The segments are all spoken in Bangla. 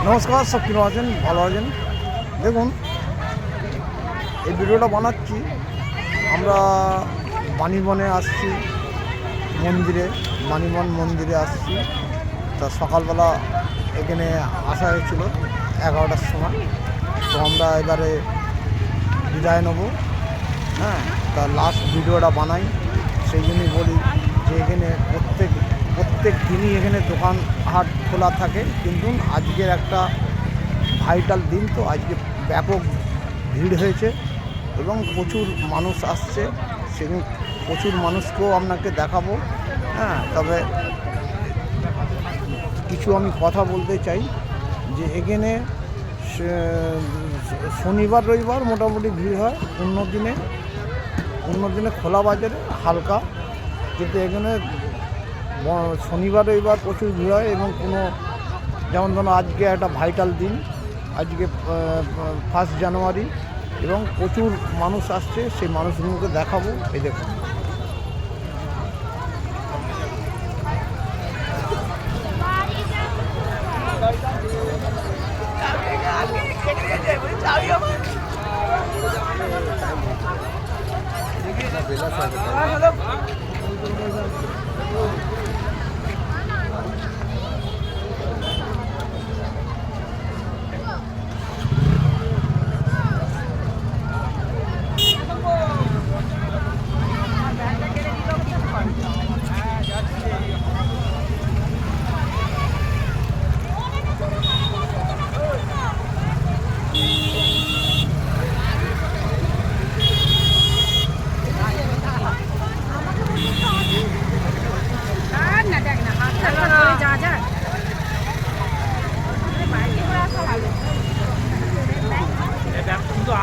নমস্কার, সব কিনো আছেন, ভালো আছেন। দেখুন, এই ভিডিওটা বানাচ্ছি, আমরা বাণীবনে আসছি, বাণীবন মন্দিরে আসছি। তা সকালবেলা এখানে আসা হয়েছিল 11টার সময়। তো আমরা এবারে বিদায় নেব। হ্যাঁ, তা লাস্ট ভিডিওটা বানাই, সেই জন্যই বলি যে এখানে প্রত্যেক দিনই এখানে দোকান হাট খোলা থাকে, কিন্তু আজকের একটা ভাইটাল দিন, তো আজকে ব্যাপক ভিড় হয়েছে এবং প্রচুর মানুষ আসছে। সেদিন প্রচুর মানুষকেও আপনাকে দেখাবো। হ্যাঁ, তবে কিছু আমি কথা বলতে চাই যে এখানে শনিবার রবিবার মোটামুটি ভিড় হয়, অন্য দিনে খোলা বাজারে হালকা, কিন্তু এখানে শনিবার রবিবার প্রচুর ভিড় হয়। এবং কোনো যেমন ধরুন আজকে একটা ভাইটাল দিন, আজকে 1 জানুয়ারি, এবং প্রচুর মানুষ আসছে, সেই মানুষগুলোকে দেখাবো। এই দেখুন,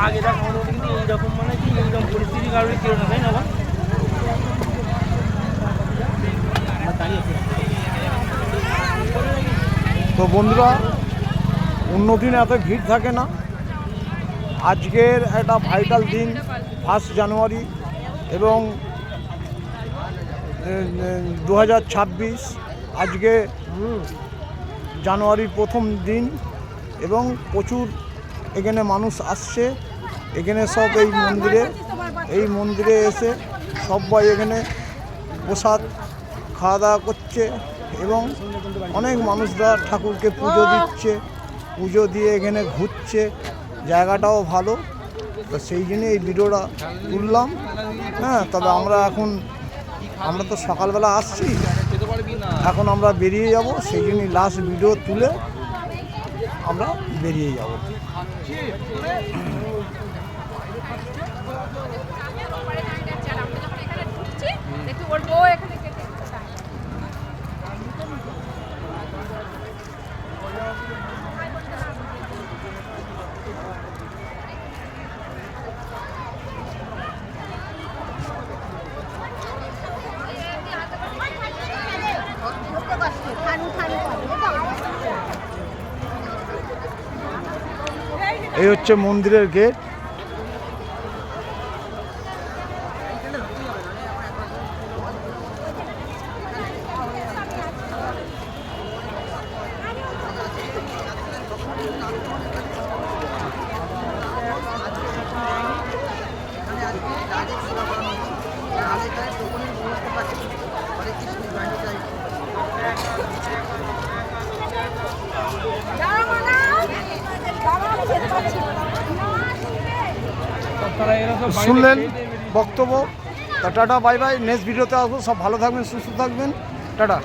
আগে দেখা কিন্তু এইরকম মানে কি এইরকম পরিস্থিতির কারণে কেউ না, তাই না? তো বন্ধুরা, অন্য দিন এত ভিড় থাকে না। আজকের একটা ভাইটাল দিন, 1 জানুয়ারি, এবং 2026, আজকে জানুয়ারির প্রথম দিন, এবং প্রচুর এখানে মানুষ আসছে। এখানে সব এই মন্দিরে এসে সবাই এখানে প্রসাদ খাওয়া দাওয়া করছে, এবং অনেক মানুষরা ঠাকুরকে পুজো দিচ্ছে, পুজো দিয়ে এখানে ঘুরছে। জায়গাটাও ভালো, তো সেই জন্য এই ভিডিওটা তুললাম। হ্যাঁ, তবে আমরা তো সকালবেলা আসছি, এখন আমরা বেরিয়ে যাব, সেই জন্যই লাস্ট ভিডিও তুলে আমরা বেরিয়ে যাব। এই হচ্ছে মন্দিরের গেট। শুনলেন বক্তব্য। তা টাটা, বাই বাই, নেক্সট ভিডিওতে আসবো। সব ভালো থাকবেন, সুস্থ থাকবেন, টাটা।